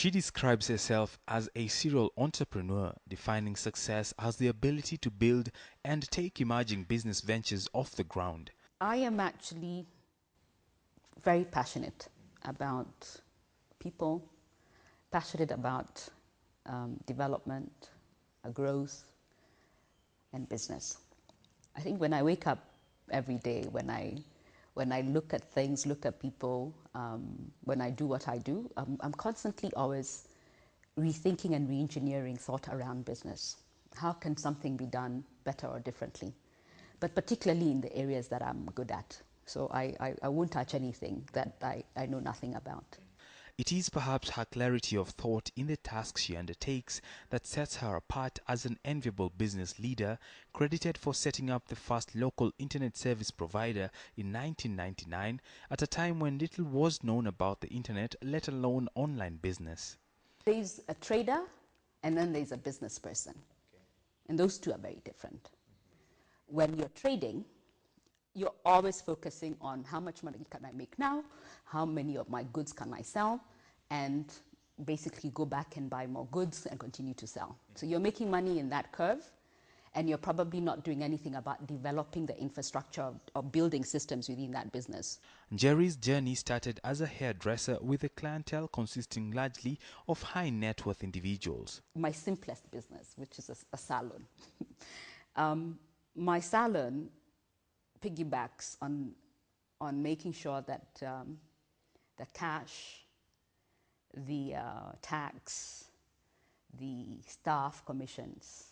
She describes herself as a serial entrepreneur, defining success as the ability to build and take emerging business ventures off the ground. I am actually very passionate about people, passionate about development, growth, and business. I think when I wake up every day, when I look at things, look at people, when I do what I do, I'm constantly always rethinking and re-engineering thought around business. How can something be done better or differently? But particularly in the areas that I'm good at. So I won't touch anything that I know nothing about. It is perhaps her clarity of thought in the tasks she undertakes that sets her apart as an enviable business leader, credited for setting up the first local internet service provider in 1999 at a time when little was known about the internet, let alone online business. There's a trader and then there's a business person. Okay. And those two are very different. When you're trading, you're always focusing on how much money can I make now, how many of my goods can I sell, and basically go back and buy more goods and continue to sell. So you're making money in that curve, and you're probably not doing anything about developing the infrastructure or building systems within that business. Njeri's journey started as a hairdresser with a clientele consisting largely of high net worth individuals. My simplest business, which is a salon. My salon piggybacks on making sure that the cash, the tax, the staff commissions,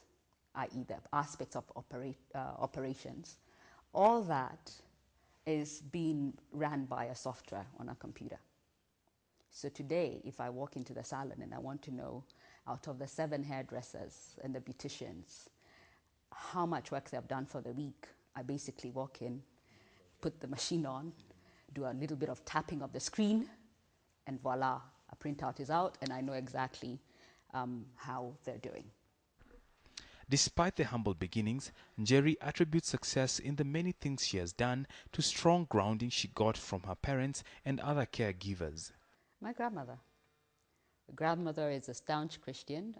i.e. the aspects of operations, all that is being ran by a software on a computer. So today, if I walk into the salon and I want to know, out of the 7 hairdressers and the beauticians, how much work they've done for the week, I basically walk in, put the machine on, do a little bit of tapping of the screen, and voila, a printout is out, and I know exactly how they're doing. Despite the humble beginnings, Njeri attributes success in the many things she has done to strong grounding she got from her parents and other caregivers. My grandmother. The grandmother is a staunch Christian.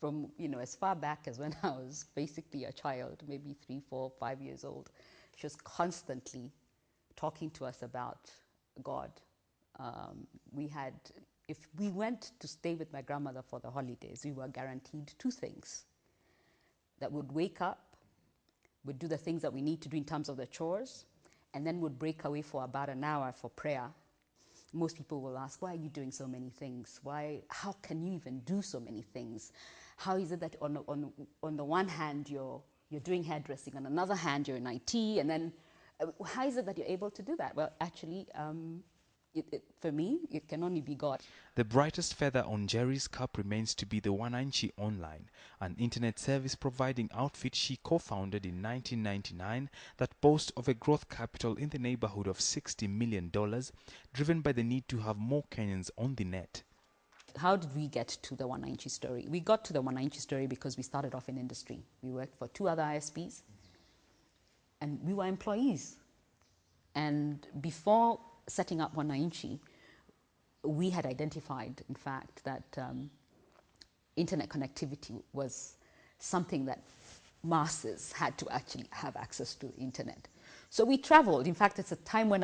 From as far back as when I was basically a child, maybe 3, 4, 5 years old, she was constantly talking to us about God. If we went to stay with my grandmother for the holidays, we were guaranteed 2 things. That would wake up, would do the things that we need to do in terms of the chores, and then would break away for about an hour for prayer. Most people will ask, why are you doing so many things? How can you even do so many things? How is it that on the one hand you're doing hairdressing, on another hand you're in IT, and then how is it that you're able to do that? Well, actually, for me, it can only be God. The brightest feather on Njeri's cap remains to be the Wananchi Online, an internet service providing outfit she co-founded in 1999 that boasts of a growth capital in the neighborhood of $60 million, driven by the need to have more Kenyans on the net. How did we get to the Wananchi story? We got to the Wananchi story because we started off in industry. We worked for 2 other ISPs, and we were employees. And before setting up Wananchi, we had identified, in fact, that internet connectivity was something that masses had to actually have access to the internet. So we traveled. In fact, it's a time when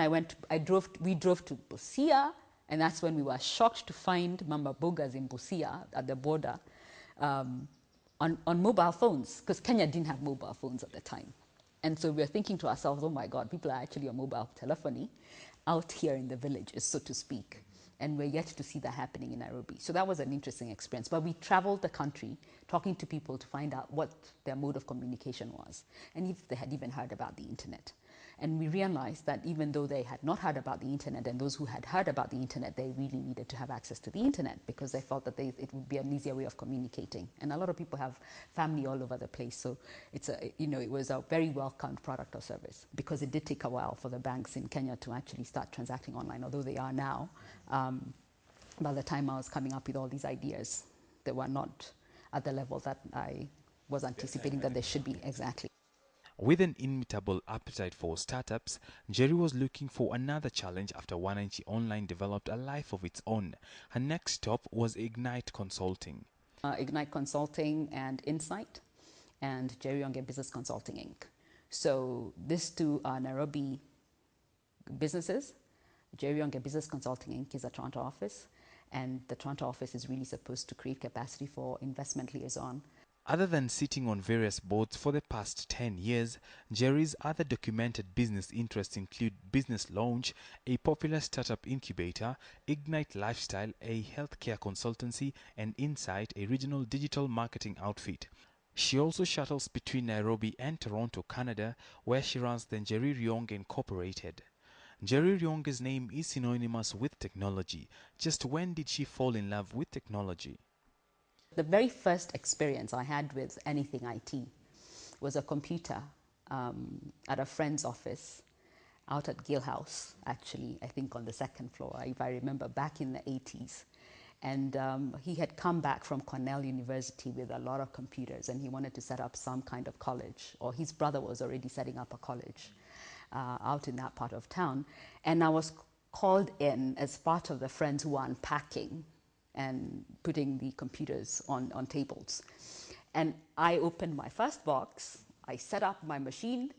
we drove to Busia, and that's when we were shocked to find Mama Bogas in Busia at the border on mobile phones, because Kenya didn't have mobile phones at the time. And so we were thinking to ourselves, oh my God, people are actually on mobile telephony out here in the villages, so to speak. And we're yet to see that happening in Nairobi. So that was an interesting experience. But we traveled the country talking to people to find out what their mode of communication was, and if they had even heard about the internet. And we realized that even though they had not heard about the internet, and those who had heard about the internet, they really needed to have access to the internet because they felt that it would be an easier way of communicating. And a lot of people have family all over the place, so it was a very welcomed product or service, because it did take a while for the banks in Kenya to actually start transacting online, although they are now. By the time I was coming up with all these ideas, they were not at the level that I was anticipating that they should be. Exactly. With an inimitable appetite for startups, Jerry was looking for another challenge after 190 Online developed a life of its own. Her next stop was Ignite Consulting. Ignite Consulting and Insight, and Jerry Yonge Business Consulting Inc. So these two are Nairobi businesses. Jerry Yonge Business Consulting Inc. is a Toronto office, and the Toronto office is really supposed to create capacity for investment liaison. Other than sitting on various boards for the past 10 years, Jerry's other documented business interests include Business Launch, a popular startup incubator, Ignite Lifestyle, a healthcare consultancy, and Insight, a regional digital marketing outfit. She also shuttles between Nairobi and Toronto, Canada, where she runs the Jerry Yonge Incorporated. Jerry Yonge's name is synonymous with technology. Just when did she fall in love with technology? The very first experience I had with anything IT was a computer at a friend's office out at Gill House, actually, I think on the second floor, if I remember, back in the 80s. And he had come back from Cornell University with a lot of computers, and he wanted to set up some kind of college, or his brother was already setting up a college out in that part of town. And I was called in as part of the friends who were unpacking and putting the computers on tables. And I opened my first box, I set up my machine,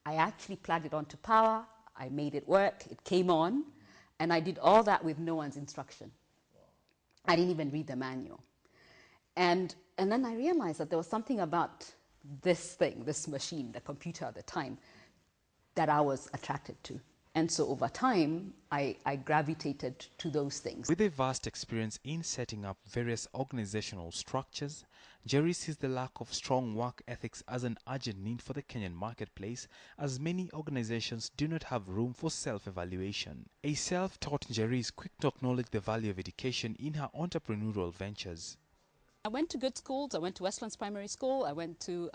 I actually plugged it onto power, I made it work, it came on, and I did all that with no one's instruction. I didn't even read the manual. And then I realized that there was something about this thing, this machine, the computer at the time, that I was attracted to. And so over time, I gravitated to those things. With a vast experience in setting up various organizational structures, Jerry sees the lack of strong work ethics as an urgent need for the Kenyan marketplace, as many organizations do not have room for self-evaluation. A self-taught Jerry is quick to acknowledge the value of education in her entrepreneurial ventures. I went to good schools. I went to Westlands Primary School. I went to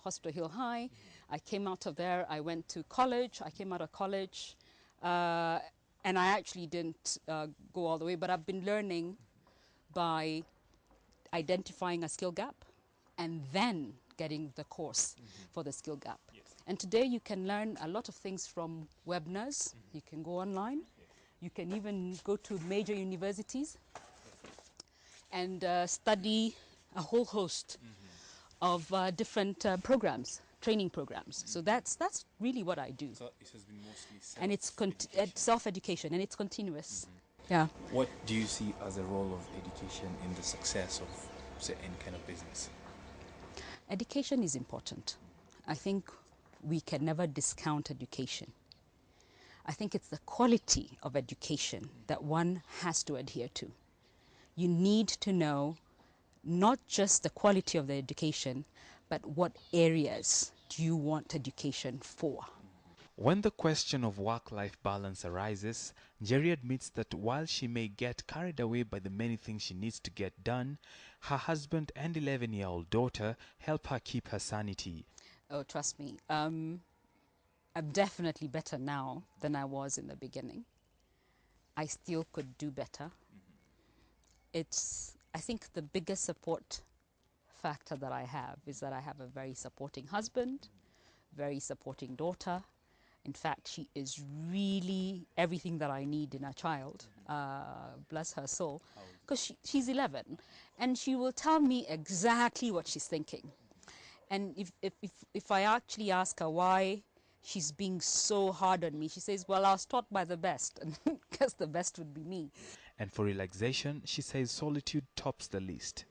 Hospital Hill High. I came out of there. I went to college. I came out of college. And I actually didn't go all the way, but I've been learning by identifying a skill gap and then getting the course for the skill gap. Yes. And today you can learn a lot of things from webinars. You can go online. You can even go to major universities and study a whole host of different programs, training programs. So that's really what I do. So it has been mostly and it's self-education, and it's continuous. Yeah. What do you see as a role of education in the success of, say, any kind of business? Education is important. I think we can never discount education. I think it's the quality of education that one has to adhere to. You need to know not just the quality of the education, but what areas do you want education for? When the question of work-life balance arises, Jerry admits that while she may get carried away by the many things she needs to get done, her husband and 11-year-old daughter help her keep her sanity. Oh, trust me. I'm definitely better now than I was in the beginning. I still could do better. I think the biggest support factor that I have is that I have a very supporting husband, very supporting daughter. In fact, she is really everything that I need in a child, bless her soul, because she's 11, and she will tell me exactly what she's thinking. And if I actually ask her why she's being so hard on me, she says, well, I was taught by the best, and because the best would be me. And for relaxation, she says solitude tops the list.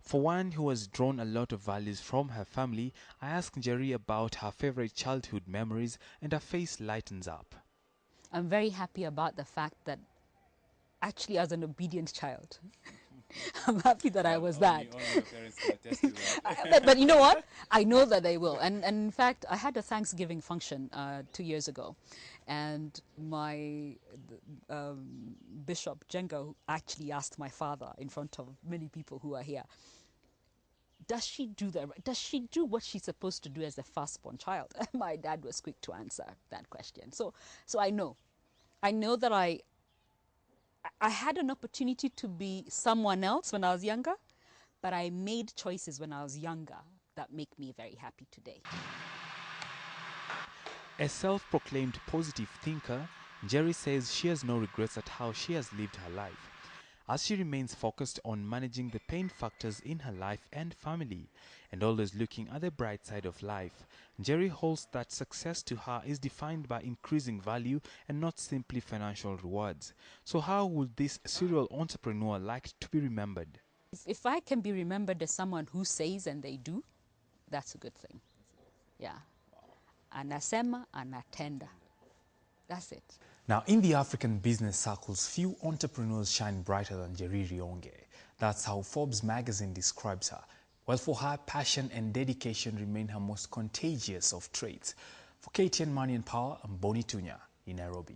For one who has drawn a lot of values from her family, I asked Jerry about her favorite childhood memories, and her face lightens up. I'm very happy about the fact that actually as an obedient child, I'm happy that I was that. Only your parents can attest to that. But you know what? I know that they will. And in fact, I had a Thanksgiving function 2 years ago. And my Bishop Jenga actually asked my father in front of many people who are here, does she do that? Does she do what she's supposed to do as a firstborn child? My dad was quick to answer that question. So I know. I know that I had an opportunity to be someone else when I was younger, but I made choices when I was younger that make me very happy today. A self-proclaimed positive thinker, Njeri says she has no regrets at how she has lived her life, as she remains focused on managing the pain factors in her life and family, and always looking at the bright side of life. Njeri holds that success to her is defined by increasing value and not simply financial rewards. So how would this serial entrepreneur like to be remembered? If I can be remembered as someone who says and they do, that's a good thing. Yeah. Anasema, anatenda. That's it. Now, in the African business circles, few entrepreneurs shine brighter than Njeri Rionge. That's how Forbes magazine describes her. Well, for her, passion and dedication remain her most contagious of traits. For KTN Money and Power, I'm Boni Tunya in Nairobi.